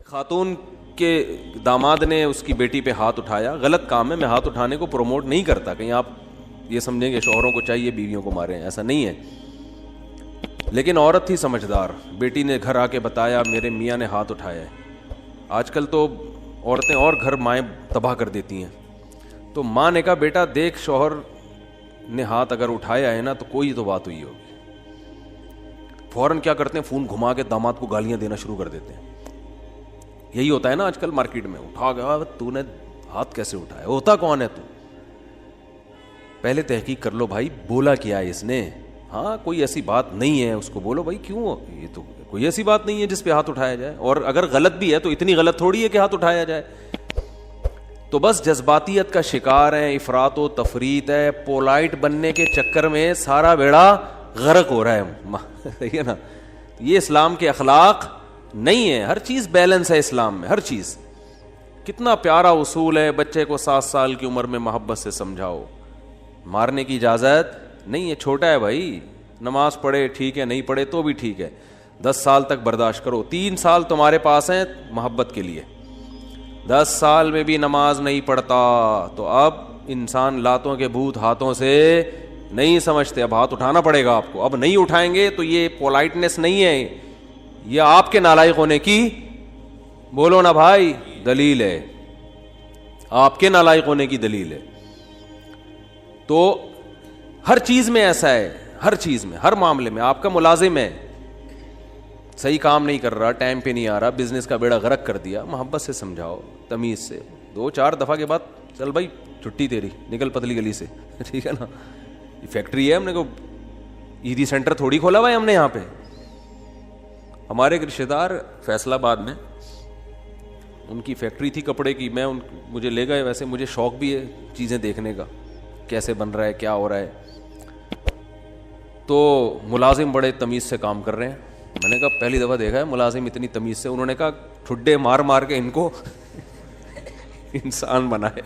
خاتون کے داماد نے اس کی بیٹی پہ ہاتھ اٹھایا. غلط کام ہے, میں ہاتھ اٹھانے کو پروموٹ نہیں کرتا, کہیں آپ یہ سمجھیں کہ شوہروں کو چاہیے بیویوں کو ماریں, ایسا نہیں ہے. لیکن عورت تھی سمجھدار, بیٹی نے گھر آ کے بتایا میرے میاں نے ہاتھ اٹھایا ہے. آج کل تو عورتیں اور گھر مائیں تباہ کر دیتی ہیں. تو ماں نے کہا بیٹا دیکھ شوہر نے ہاتھ اگر اٹھایا ہے نا تو کوئی تو بات ہوئی ہوگی. فوراً کیا کرتے ہیں, فون گھما کے داماد کو گالیاں دینا شروع کر دیتے ہیں. یہی ہوتا ہے نا آج کل مارکیٹ میں, اٹھا گیا تو نے ہاتھ کیسے اٹھایا, ہوتا کون ہے تو, پہلے تحقیق کر لو بھائی بولا کیا ہے اس نے. ہاں کوئی ایسی بات نہیں ہے, اس کو بولو بھائی کیوں, یہ تو کوئی ایسی بات نہیں ہے جس پہ ہاتھ اٹھایا جائے, اور اگر غلط بھی ہے تو اتنی غلط تھوڑی ہے کہ ہاتھ اٹھایا جائے. تو بس جذباتیت کا شکار ہے, افراط و تفریط ہے, پولائٹ بننے کے چکر میں سارا بیڑا غرق ہو رہا ہے. صحیح ہے نا, یہ اسلام کے اخلاق نہیں ہے. ہر چیز بیلنس ہے اسلام میں, ہر چیز. کتنا پیارا اصول ہے, بچے کو 7 سال کی عمر میں محبت سے سمجھاؤ, مارنے کی اجازت نہیں ہے. چھوٹا ہے بھائی, نماز پڑھے ٹھیک ہے, نہیں پڑھے تو بھی ٹھیک ہے, 10 سال تک برداشت کرو. 3 سال تمہارے پاس ہیں محبت کے لیے, 10 سال میں بھی نماز نہیں پڑھتا تو اب انسان لاتوں کے بھوت ہاتھوں سے نہیں سمجھتے, اب ہاتھ اٹھانا پڑے گا آپ کو. اب نہیں اٹھائیں گے تو یہ پولائٹنس نہیں ہے, یہ آپ کے نالائق ہونے کی, بولو نا بھائی, دلیل ہے, آپ کے نالائق ہونے کی دلیل ہے. تو ہر چیز میں ایسا ہے, ہر چیز میں, ہر معاملے میں. آپ کا ملازم ہے, صحیح کام نہیں کر رہا, ٹائم پہ نہیں آ رہا, بزنس کا بیڑا غرق کر دیا, محبت سے سمجھاؤ, تمیز سے. 2-4 دفعہ کے بعد چل بھائی چھٹی تیری, نکل پتلی گلی سے, ٹھیک ہے نا. یہ فیکٹری ہے, ہم نے کو ایدی سینٹر تھوڑی کھولا ہوا ہے ہم نے یہاں پہ. ہمارے ایک رشتہ دار فیصل آباد میں, ان کی فیکٹری تھی کپڑے کی, مجھے لے گئے. ویسے مجھے شوق بھی ہے چیزیں دیکھنے کا, کیسے بن رہا ہے, کیا ہو رہا ہے. تو ملازم بڑے تمیز سے کام کر رہے ہیں. میں نے کہا پہلی دفعہ دیکھا ہے ملازم اتنی تمیز سے. انہوں نے کہا ٹھڈے مار مار کے ان کو انسان بنا ہے.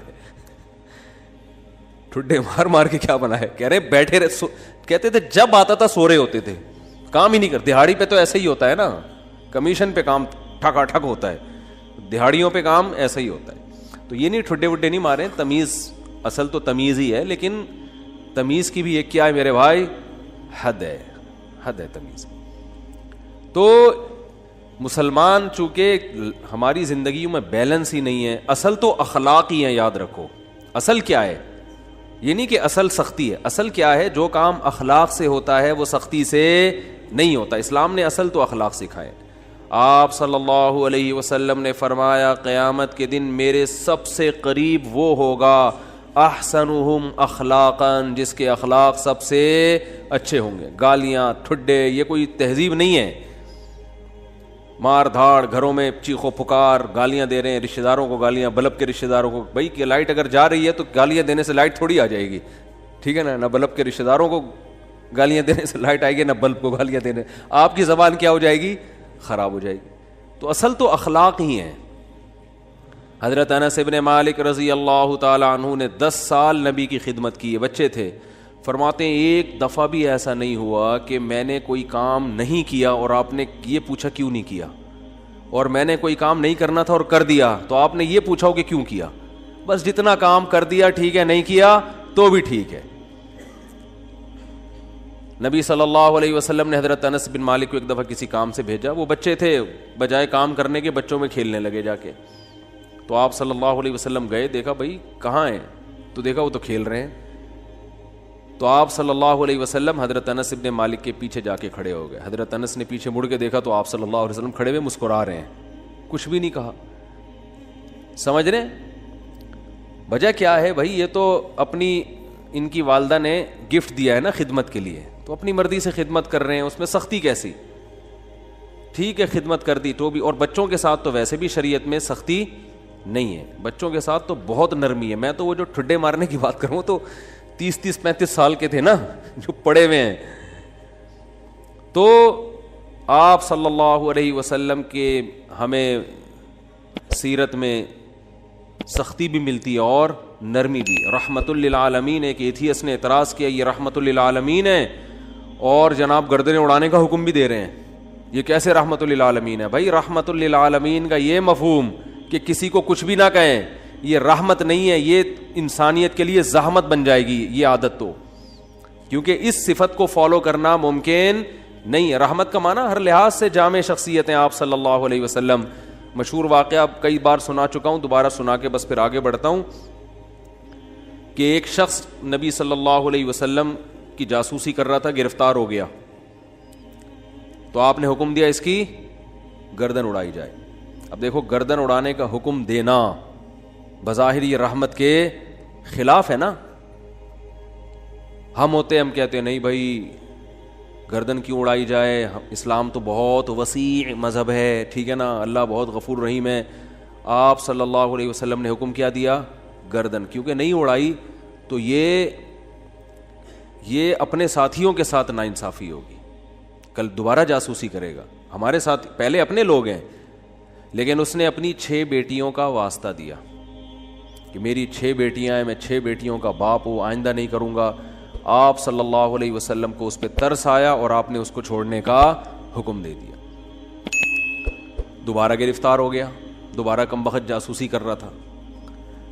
ٹھڈے مار مار کے کیا بنا ہے, کہہ رہے بیٹھے رہے, کہتے تھے جب آتا تھا سو رہے ہوتے تھے, کام ہی نہیں کرتے. دہاڑی پہ تو ایسے ہی ہوتا ہے نا, کمیشن پہ کام ٹھکا ٹھک ہوتا ہے, دہاڑیوں پہ کام ایسا ہی ہوتا ہے. تو یہ نہیں ٹھڈے وڈے نہیں مارے, تمیز, اصل تو تمیز ہی ہے, لیکن تمیز کی بھی ایک کیا ہے میرے بھائی, حد ہے, حد ہے تمیز. تو مسلمان چونکہ ہماری زندگیوں میں بیلنس ہی نہیں ہے. اصل تو اخلاق ہی ہیں, یاد رکھو. اصل کیا ہے, یہ نہیں کہ اصل سختی ہے. اصل کیا ہے, جو کام اخلاق سے ہوتا ہے وہ سختی سے نہیں ہوتا. اسلام نے اصل تو اخلاق سکھائے. آپ صلی اللہ علیہ وسلم نے فرمایا قیامت کے دن میرے سب سے قریب وہ ہوگا احسنہم اخلاقا, جس کے اخلاق سب سے اچھے ہوں گے. گالیاں, ٹھڈے, یہ کوئی تہذیب نہیں ہے. مار دھاڑ, گھروں میں چیخو پکار, گالیاں دے رہے ہیں رشتہ داروں کو, گالیاں بلب کے رشتہ داروں کو. بھائی کہ لائٹ اگر جا رہی ہے تو گالیاں دینے سے لائٹ تھوڑی آ جائے گی, ٹھیک ہے نا. نہ بلب کے رشتہ داروں کو گالیاں دینے سے لائٹ آئے گی, نہ بلب کو گالیاں دینے. آپ کی زبان کیا ہو جائے گی, خراب ہو جائے گی. تو اصل تو اخلاق ہی ہیں. حضرت انس ابن مالک رضی اللہ تعالی عنہ نے 10 سال نبی کی خدمت کی ہے, بچے تھے. فرماتے ہیں ایک دفعہ بھی ایسا نہیں ہوا کہ میں نے کوئی کام نہیں کیا اور آپ نے یہ پوچھا کیوں نہیں کیا, اور میں نے کوئی کام نہیں کرنا تھا اور کر دیا تو آپ نے یہ پوچھا ہو کہ کیوں کیا. بس جتنا کام کر دیا ٹھیک ہے, نہیں کیا تو بھی ٹھیک ہے. نبی صلی اللہ علیہ وسلم نے حضرت انس بن مالک کو ایک دفعہ کسی کام سے بھیجا. وہ بچے تھے, بجائے کام کرنے کے بچوں میں کھیلنے لگے جا کے. تو آپ صلی اللہ علیہ وسلم گئے, دیکھا بھائی کہاں ہیں, تو دیکھا وہ تو کھیل رہے ہیں. تو آپ صلی اللہ علیہ وسلم حضرت انس بن مالک کے پیچھے جا کے کھڑے ہو گئے. حضرت انس نے پیچھے مڑ کے دیکھا تو آپ صلی اللہ علیہ وسلم کھڑے ہوئے مسکرا رہے ہیں, کچھ بھی نہیں کہا. سمجھ رہے وجہ کیا ہے بھائی, یہ تو اپنی ان کی والدہ نے گفٹ دیا ہے نا خدمت کے لیے, تو اپنی مرضی سے خدمت کر رہے ہیں, اس میں سختی کیسی. ٹھیک ہے خدمت کر دی تو بھی, اور بچوں کے ساتھ تو ویسے بھی شریعت میں سختی نہیں ہے, بچوں کے ساتھ تو بہت نرمی ہے. میں تو وہ جو ٹھڈے مارنے کی بات کروں تو 30-35 سال کے تھے نا جو پڑے ہوئے ہیں. تو آپ صلی اللہ علیہ وسلم کے ہمیں سیرت میں سختی بھی ملتی ہے اور نرمی بھی. رحمت للعالمین. ایک ایتھیس نے اعتراض کیا یہ رحمت للعالمین ہے اور جناب گردنیں اڑانے کا حکم بھی دے رہے ہیں, یہ کیسے رحمت للعالمین ہے؟ بھائی رحمت للعالمین کا یہ مفہوم کہ کسی کو کچھ بھی نہ کہیں یہ رحمت نہیں ہے، یہ انسانیت کے لیے زحمت بن جائے گی یہ عادت، تو کیونکہ اس صفت کو فالو کرنا ممکن نہیں ہے۔ رحمت کا معنی ہر لحاظ سے جامع شخصیت ہیں آپ صلی اللہ علیہ وسلم۔ مشہور واقعہ کئی بار سنا چکا ہوں، دوبارہ سنا کے بس پھر آگے بڑھتا ہوں، کہ ایک شخص نبی صلی اللہ علیہ وسلم کی جاسوسی کر رہا تھا، گرفتار ہو گیا، تو آپ نے حکم دیا اس کی گردن اڑائی جائے۔ اب دیکھو گردن اڑانے کا حکم دینا بظاہر یہ رحمت کے خلاف ہے نا۔ ہم ہوتے ہم کہتے ہیں نہیں بھائی گردن کیوں اڑائی جائے، اسلام تو بہت وسیع مذہب ہے، ٹھیک ہے نا، اللہ بہت غفور رحیم ہے۔ آپ صلی اللہ علیہ وسلم نے حکم کیا دیا؟ گردن، کیونکہ نہیں اڑائی تو یہ اپنے ساتھیوں کے ساتھ ناانصافی ہوگی، کل دوبارہ جاسوسی کرے گا۔ ہمارے ساتھ پہلے اپنے لوگ ہیں، لیکن اس نے اپنی 6 بیٹیوں کا واسطہ دیا کہ میری 6 بیٹیاں ہیں، میں 6 بیٹیوں کا باپ ہوں، آئندہ نہیں کروں گا۔ آپ صلی اللہ علیہ وسلم کو اس پہ ترس آیا اور آپ نے اس کو چھوڑنے کا حکم دے دیا۔ دوبارہ گرفتار ہو گیا، دوبارہ کمبخت جاسوسی کر رہا تھا،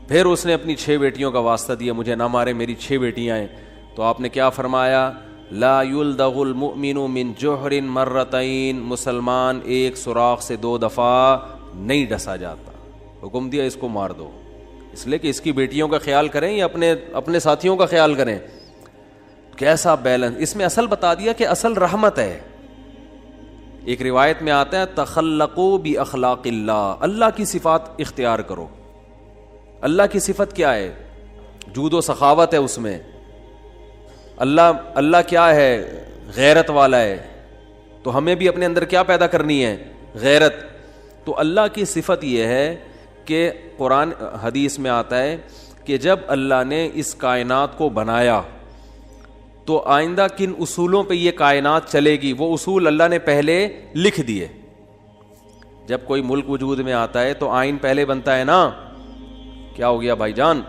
پھر اس نے اپنی 6 بیٹیوں کا واسطہ دیا، مجھے نہ مارے، میری 6 بیٹیاں ہیں۔ تو آپ نے کیا فرمایا؟ لا یلدغ المؤمن من جوہر مرتین، مسلمان ایک سوراخ سے 2 دفعہ نہیں ڈسا جاتا۔ حکم دیا اس کو مار دو، اس لیے کہ اس کی بیٹیوں کا خیال کریں یا اپنے ساتھیوں کا خیال کریں۔ کیسا بیلنس اس میں، اصل بتا دیا کہ اصل رحمت ہے۔ ایک روایت میں آتا ہے تخلقوا باخلاق اللہ، اللہ کی صفات اختیار کرو۔ اللہ کی صفت کیا ہے؟ جود و سخاوت ہے اس میں۔ اللہ کیا ہے؟ غیرت والا ہے، تو ہمیں بھی اپنے اندر کیا پیدا کرنی ہے؟ غیرت۔ تو اللہ کی صفت یہ ہے کہ قرآن حدیث میں آتا ہے کہ جب اللہ نے اس کائنات کو بنایا تو آئندہ کن اصولوں پہ یہ کائنات چلے گی، وہ اصول اللہ نے پہلے لکھ دیے۔ جب کوئی ملک وجود میں آتا ہے تو آئین پہلے بنتا ہے نا، کیا ہو گیا بھائی جان؟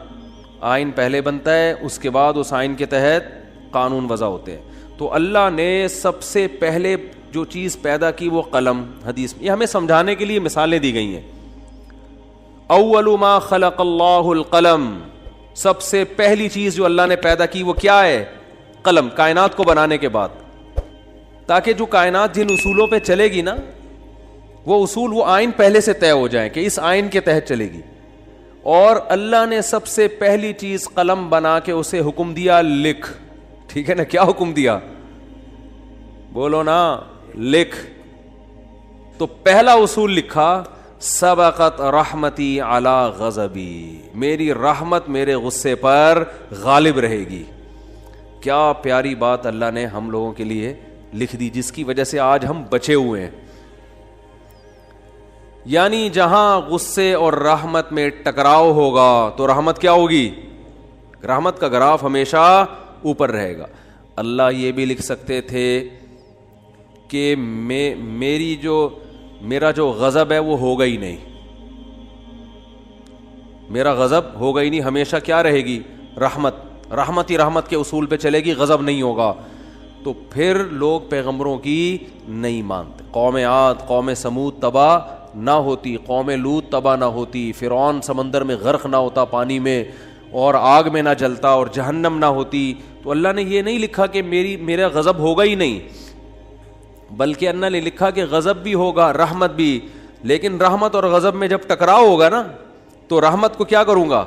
آئین پہلے بنتا ہے، اس کے بعد اس آئین کے تحت قانون وضع ہوتے ہیں۔ تو اللہ نے سب سے پہلے جو چیز پیدا کی وہ قلم، حدیث میں یہ ہمیں سمجھانے کے لیے مثالیں دی گئی ہیں۔ اول ما خلق اللہ القلم، سب سے پہلی چیز جو اللہ نے پیدا کی وہ کیا ہے؟ قلم، کائنات کو بنانے کے بعد، تاکہ جو کائنات جن اصولوں پہ چلے گی نا، وہ اصول، وہ آئین پہلے سے طے ہو جائیں کہ اس آئین کے تحت چلے گی۔ اور اللہ نے سب سے پہلی چیز قلم بنا کے اسے حکم دیا لکھ، ٹھیک ہے نا؟ کیا حکم دیا؟ بولو نا، لکھ۔ تو پہلا اصول لکھا، سبقت رحمتی علی غضبی، میری رحمت میرے غصے پر غالب رہے گی۔ کیا پیاری بات اللہ نے ہم لوگوں کے لیے لکھ دی، جس کی وجہ سے آج ہم بچے ہوئے ہیں۔ یعنی جہاں غصے اور رحمت میں ٹکراؤ ہوگا تو رحمت کیا ہوگی؟ رحمت کا گراف ہمیشہ اوپر رہے گا۔ اللہ یہ بھی لکھ سکتے تھے کہ میرا جو غضب ہے وہ ہوگا ہی نہیں، میرا غضب ہوگا ہی نہیں، ہمیشہ کیا رہے گی؟ رحمت ہی رحمت کے اصول پہ چلے گی، غضب نہیں ہوگا۔ تو پھر لوگ پیغمبروں کی نہیں مانتے۔ قوم عاد، قوم سمود تباہ نہ ہوتی، قوم لوط تباہ نہ ہوتی، فرعون سمندر میں غرق نہ ہوتا پانی میں، اور آگ میں نہ جلتا، اور جہنم نہ ہوتی، تو اللہ نے یہ نہیں لکھا کہ میرا غضب ہوگا ہی نہیں، بلکہ اللہ نے لکھا کہ غضب بھی ہوگا، رحمت بھی۔ لیکن رحمت اور غضب میں جب ٹکراؤ ہوگا نا، تو رحمت کو کیا کروں گا؟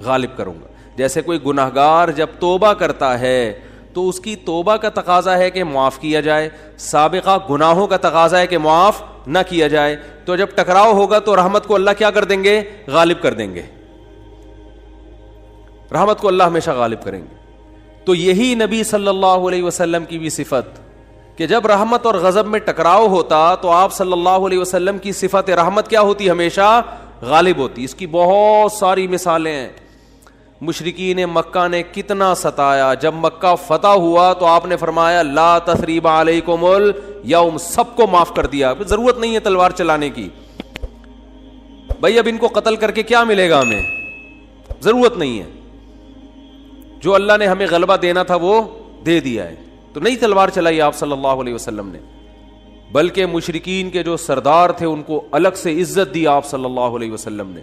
غالب کروں گا۔ جیسے کوئی گناہگار جب توبہ کرتا ہے تو اس کی توبہ کا تقاضا ہے کہ معاف کیا جائے، سابقہ گناہوں کا تقاضا ہے کہ معاف نہ کیا جائے۔ تو جب ٹکراؤ ہوگا تو رحمت کو اللہ کیا کر دیں گے؟ غالب کر دیں گے۔ رحمت کو اللہ ہمیشہ غالب کریں گے۔ تو یہی نبی صلی اللہ علیہ وسلم کی بھی صفت کہ جب رحمت اور غضب میں ٹکراؤ ہوتا تو آپ صلی اللہ علیہ وسلم کی صفت رحمت کیا ہوتی؟ ہمیشہ غالب ہوتی۔ اس کی بہت ساری مثالیں ہیں۔ مشرکین مکہ نے کتنا ستایا، جب مکہ فتح ہوا تو آپ نے فرمایا لا تثریب علیکم اليوم، سب کو معاف کر دیا، ضرورت نہیں ہے تلوار چلانے کی۔ بھائی اب ان کو قتل کر کے کیا ملے گا ہمیں؟ ضرورت نہیں ہے، جو اللہ نے ہمیں غلبہ دینا تھا وہ دے دیا ہے، تو نہیں تلوار چلائی آپ صلی اللہ علیہ وسلم نے۔ بلکہ مشرکین کے جو سردار تھے ان کو الگ سے عزت دی آپ صلی اللہ علیہ وسلم نے.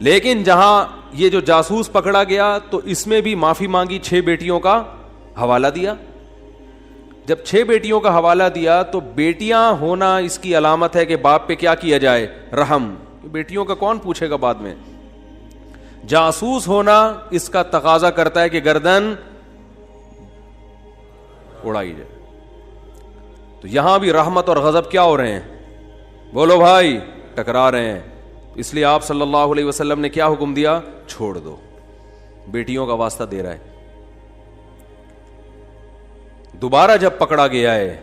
لیکن جہاں یہ جو جاسوس پکڑا گیا تو اس میں بھی معافی مانگی, 6 بیٹیوں کا حوالہ دیا. جب 6 بیٹیوں کا حوالہ دیا تو بیٹیاں ہونا اس کی علامت ہے کہ باپ پہ کیا کیا جائے, رحم. بیٹیوں کا کون پوچھے گا بعد میں. جاسوس ہونا اس کا تقاضا کرتا ہے کہ گردن اڑائی جائے. تو یہاں بھی رحمت اور غضب کیا ہو رہے ہیں, بولو بھائی, ٹکرا رہے ہیں. اس لیے آپ صلی اللہ علیہ وسلم نے کیا حکم دیا, چھوڑ دو. بیٹیوں کا واسطہ دے رہا ہے. دوبارہ جب پکڑا گیا ہے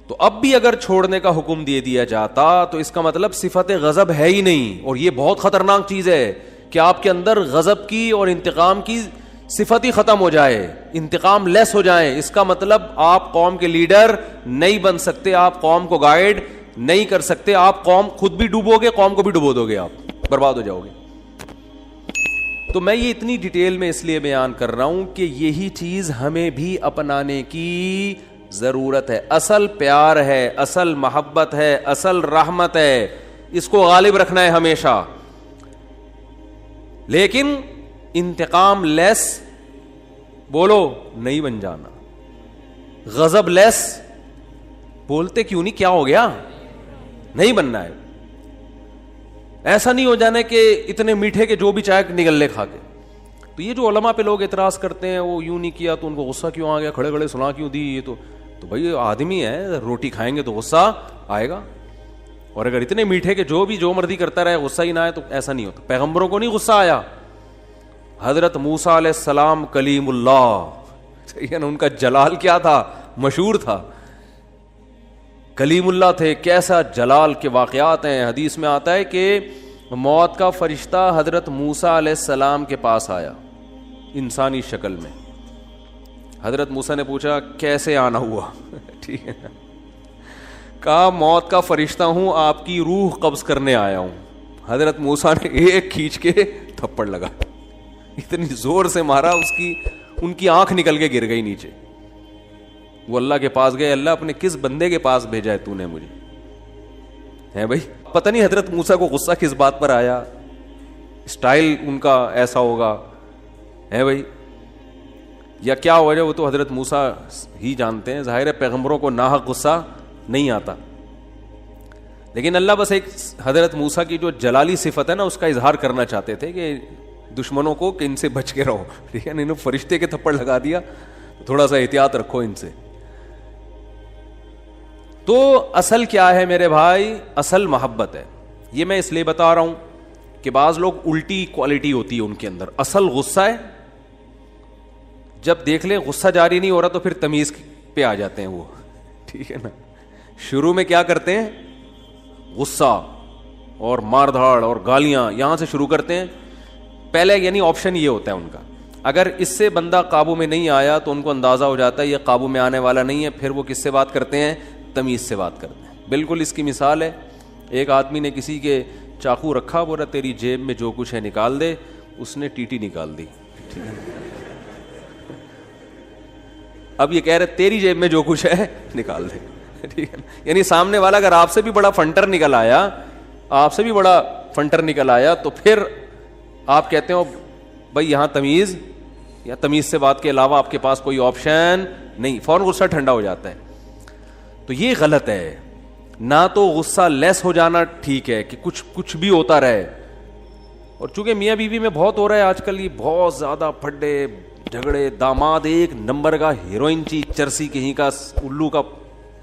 تو اب بھی اگر چھوڑنے کا حکم دے دیا جاتا تو اس کا مطلب صفت غضب ہے ہی نہیں. اور یہ بہت خطرناک چیز ہے کہ آپ کے اندر غضب کی اور انتقام کی صفت ہی ختم ہو جائے, انتقام لیس ہو جائیں. اس کا مطلب آپ قوم کے لیڈر نہیں بن سکتے, آپ قوم کو گائیڈ نہیں کر سکتے, آپ قوم خود بھی ڈوبو گے, قوم کو بھی ڈبو دو گے, آپ برباد ہو جاؤ گے. تو میں یہ اتنی ڈیٹیل میں اس لیے بیان کر رہا ہوں کہ یہی چیز ہمیں بھی اپنانے کی ضرورت ہے. اصل پیار ہے, اصل محبت ہے, اصل رحمت ہے, اس کو غالب رکھنا ہے ہمیشہ. لیکن انتقام لیس بولو نہیں بن جانا, غضب لیس بولتے کیوں نہیں, کیا ہو گیا, نہیں بننا ہے. ایسا نہیں ہو جانا کہ اتنے میٹھے کے جو بھی چائے نگل لے کھا کے. تو یہ جو علماء پہ لوگ اعتراض کرتے ہیں وہ یوں نہیں کیا تو ان کو غصہ کیوں آ گیا, کھڑے کھڑے سنا کیوں دی, یہ تو بھائی آدمی ہے, روٹی کھائیں گے تو غصہ آئے گا. اور اگر اتنے میٹھے کے جو بھی جو مرضی کرتا رہے غصہ ہی نہ آئے تو ایسا نہیں ہوتا. پیغمبروں کو نہیں غصہ آیا. حضرت موسیٰ علیہ السلام کلیم اللہ, ان کا جلال کیا تھا, مشہور تھا, کلیم اللہ تھے. کیسا جلال کے واقعات ہیں. حدیث میں آتا ہے کہ موت کا فرشتہ حضرت موسیٰ علیہ السلام کے پاس آیا انسانی شکل میں. حضرت موسیٰ نے پوچھا کیسے آنا ہوا, ٹھیک ہے, کہا موت کا فرشتہ ہوں, آپ کی روح قبض کرنے آیا ہوں. حضرت موسیٰ نے ایک کھینچ کے تھپڑ لگا, اتنی زور سے مارا ان کی آنکھ نکل کے گر گئی نیچے. وہ اللہ کے پاس گئے, اللہ اپنے کس بندے کے پاس بھیجا ہے تو نے مجھے, ہے بھائی. پتہ نہیں حضرت موسیٰ کو غصہ کس بات پر آیا, اسٹائل ان کا ایسا ہوگا, ہے بھائی, یا کیا وجہ, وہ تو حضرت موسیٰ ہی جانتے ہیں. ظاہر ہے پیغمبروں کو ناحق غصہ نہیں آتا, لیکن اللہ بس ایک حضرت موسیٰ کی جو جلالی صفت ہے نا اس کا اظہار کرنا چاہتے تھے کہ دشمنوں کو کہ ان سے بچ کے رہو, ٹھیک ہے. انہوں فرشتے کے تھپڑ لگا دیا, تھوڑا سا احتیاط رکھو ان سے. تو اصل کیا ہے میرے بھائی, اصل محبت ہے. یہ میں اس لیے بتا رہا ہوں کہ بعض لوگ الٹی کوالٹی ہوتی ہے ان کے اندر. اصل غصہ ہے, جب دیکھ لیں غصہ جاری نہیں ہو رہا تو پھر تمیز پہ آ جاتے ہیں وہ, ٹھیک ہے نا. شروع میں کیا کرتے ہیں, غصہ اور مار دھاڑ اور گالیاں یہاں سے شروع کرتے ہیں پہلے, یعنی آپشن یہ ہوتا ہے ان کا. اگر اس سے بندہ قابو میں نہیں آیا تو ان کو اندازہ ہو جاتا ہے یہ قابو میں آنے والا نہیں ہے, پھر وہ کس سے بات کرتے ہیں, تمیز سے بات کرتے ہیں. بالکل اس کی مثال ہے, ایک آدمی نے کسی کے چاقو رکھا, بولا تیری جیب میں جو کچھ ہے نکال دے, اس نے ٹیٹی نکال دی, ٹھیک ہے. اب یہ کہہ رہے تیری جیب میں جو کچھ ہے نکال دے, ٹھیک ہے. یعنی سامنے والا اگر آپ سے بھی بڑا فنٹر نکل آیا, آپ سے بھی بڑا فنٹر نکل آیا تو پھر آپ کہتے ہو بھائی یہاں تمیز, یا تمیز سے بات کے علاوہ آپ کے پاس کوئی آپشن نہیں, فوراً غصہ ٹھنڈا ہو جاتا ہے. تو یہ غلط ہے. نہ تو غصہ لیس ہو جانا ٹھیک ہے کہ کچھ بھی ہوتا رہے. اور چونکہ میاں بیوی میں بہت ہو رہا ہے آج کل, یہ بہت زیادہ پھڈے جھگڑے, داماد ایک نمبر کا ہیروئن چی چرسی کہیں کا الو کا,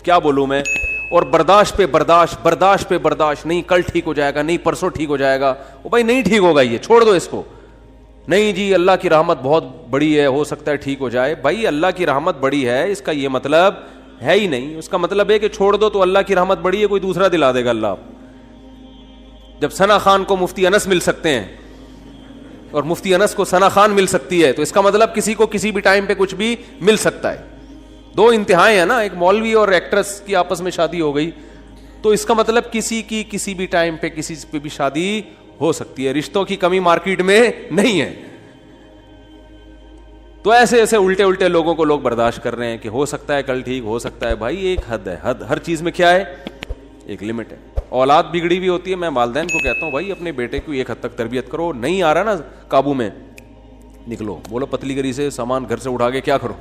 کیا بولوں میں, اور برداشت پہ برداشت, نہیں کل ٹھیک ہو جائے گا, نہیں پرسوں ٹھیک ہو جائے گا. وہ بھائی نہیں ٹھیک ہوگا, یہ چھوڑ دو اس کو. نہیں جی اللہ کی رحمت بہت بڑی ہے, ہو سکتا ہے ٹھیک ہو جائے. بھائی اللہ کی رحمت بڑی ہے اس کا یہ مطلب ہے ہی نہیں. اس کا مطلب ہے کہ چھوڑ دو تو اللہ کی رحمت بڑی ہے, کوئی دوسرا دلا دے گا اللہ. جب ثنا خان کو مفتی انس مل سکتے ہیں اور مفتی انس کو ثنا خان مل سکتی ہے تو اس کا مطلب کسی کو کسی بھی ٹائم پہ کچھ بھی مل سکتا ہے. دو انتہائیں ہیں نا, ایک مولوی اور ایکٹریس کی آپس میں شادی ہو گئی تو اس کا مطلب کسی کی کسی بھی ٹائم پہ کسی پہ بھی شادی ہو سکتی ہے. رشتوں کی کمی مارکیٹ میں نہیں ہے. تو ایسے ایسے الٹے الٹے لوگوں کو لوگ برداشت کر رہے ہیں کہ ہو سکتا ہے کل ٹھیک ہو سکتا ہے. بھائی ایک حد ہے, حد ہر چیز میں کیا ہے, ایک لمٹ ہے. اولاد بگڑی ہوئی ہوتی ہے, میں والدین کو کہتا ہوں بھائی اپنے بیٹے کو ایک حد تک تربیت کرو, نہیں آ رہا نا قابو میں, نکلو. بولو پتلی گری سے سامان گھر سے اٹھا کے کیا کرو,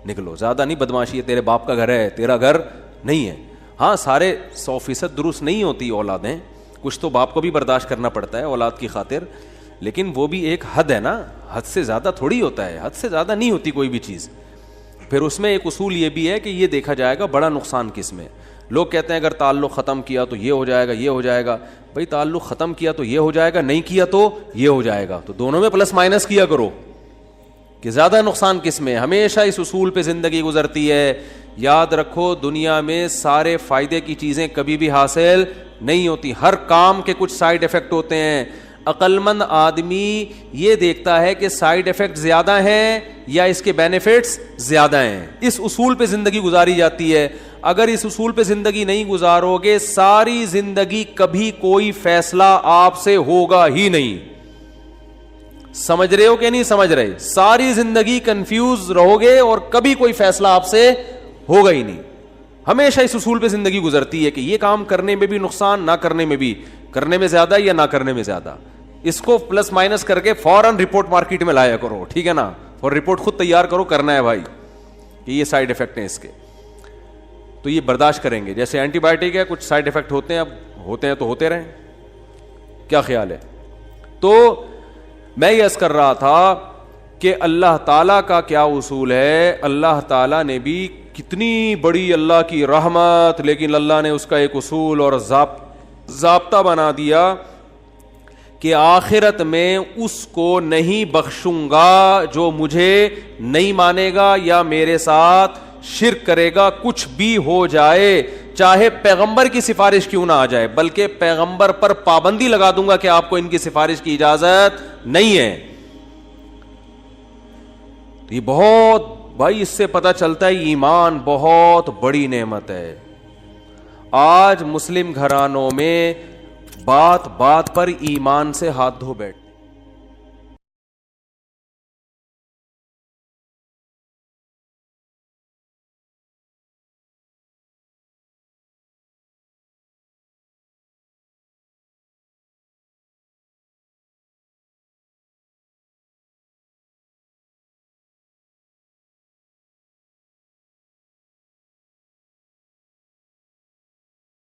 نکلو. زیادہ نہیں بدماشی ہے, تیرے باپ کا گھر ہے, تیرا گھر نہیں ہے. ہاں سارے 100% درست نہیں ہوتی اولادیں, کچھ تو باپ کو بھی برداشت کرنا پڑتا ہے اولاد کی خاطر, لیکن وہ بھی ایک حد ہے نا, حد سے زیادہ تھوڑی ہوتا ہے, حد سے زیادہ نہیں ہوتی کوئی بھی چیز. پھر اس میں ایک اصول یہ بھی ہے کہ یہ دیکھا جائے گا بڑا نقصان کس میں. لوگ کہتے ہیں اگر تعلق ختم کیا تو یہ ہو جائے گا, یہ ہو جائے گا. بھائی تعلق ختم کیا تو یہ ہو جائے گا, نہیں کیا تو یہ ہو جائے گا, تو دونوں میں پلس مائنس کیا کرو کہ زیادہ نقصان کس میں. ہمیشہ اس اصول پہ زندگی گزرتی ہے. یاد رکھو دنیا میں سارے فائدے کی چیزیں کبھی بھی حاصل نہیں ہوتی, ہر کام کے کچھ سائیڈ افیکٹ ہوتے ہیں. عقل مند آدمی یہ دیکھتا ہے کہ سائیڈ افیکٹ زیادہ ہیں یا اس کے بینیفٹس زیادہ ہیں. اس اصول پہ زندگی گزاری جاتی ہے. اگر اس اصول پہ زندگی نہیں گزارو گے ساری زندگی کبھی کوئی فیصلہ آپ سے ہوگا ہی نہیں. سمجھ رہے ہو کہ نہیں سمجھ رہے؟ ساری زندگی کنفیوز رہو گے اور کبھی کوئی فیصلہ آپ سے ہوگا ہی نہیں. ہمیشہ اس اصول پہ زندگی گزرتی ہے کہ یہ کام کرنے میں بھی نقصان, نہ کرنے میں بھی, کرنے میں زیادہ یا نہ کرنے میں زیادہ. اس کو پلس مائنس کر کے فوراً رپورٹ مارکیٹ میں لایا کرو, ٹھیک ہے نا, اور رپورٹ خود تیار کرو, کرنا ہے بھائی کہ یہ سائیڈ افیکٹ ہیں اس کے, تو یہ برداشت کریں گے. جیسے اینٹی بایوٹک ہے, کچھ سائیڈ افیکٹ ہوتے ہیں, اب ہوتے ہیں تو ہوتے رہیں, کیا خیال ہے؟ تو میں یہ عرض کر رہا تھا کہ اللہ تعالیٰ کا کیا اصول ہے. اللہ تعالیٰ نے بھی کتنی بڑی اللہ کی رحمت, لیکن اللہ نے اس کا ایک اصول اور ضابطہ بنا دیا کہ آخرت میں اس کو نہیں بخشوں گا جو مجھے نہیں مانے گا یا میرے ساتھ شرک کرے گا, کچھ بھی ہو جائے, چاہے پیغمبر کی سفارش کیوں نہ آ جائے, بلکہ پیغمبر پر پابندی لگا دوں گا کہ آپ کو ان کی سفارش کی اجازت نہیں ہے. یہ بہت بھائی, اس سے پتہ چلتا ہے ایمان بہت بڑی نعمت ہے. آج مسلم گھرانوں میں بات بات پر ایمان سے ہاتھ دھو بیٹھ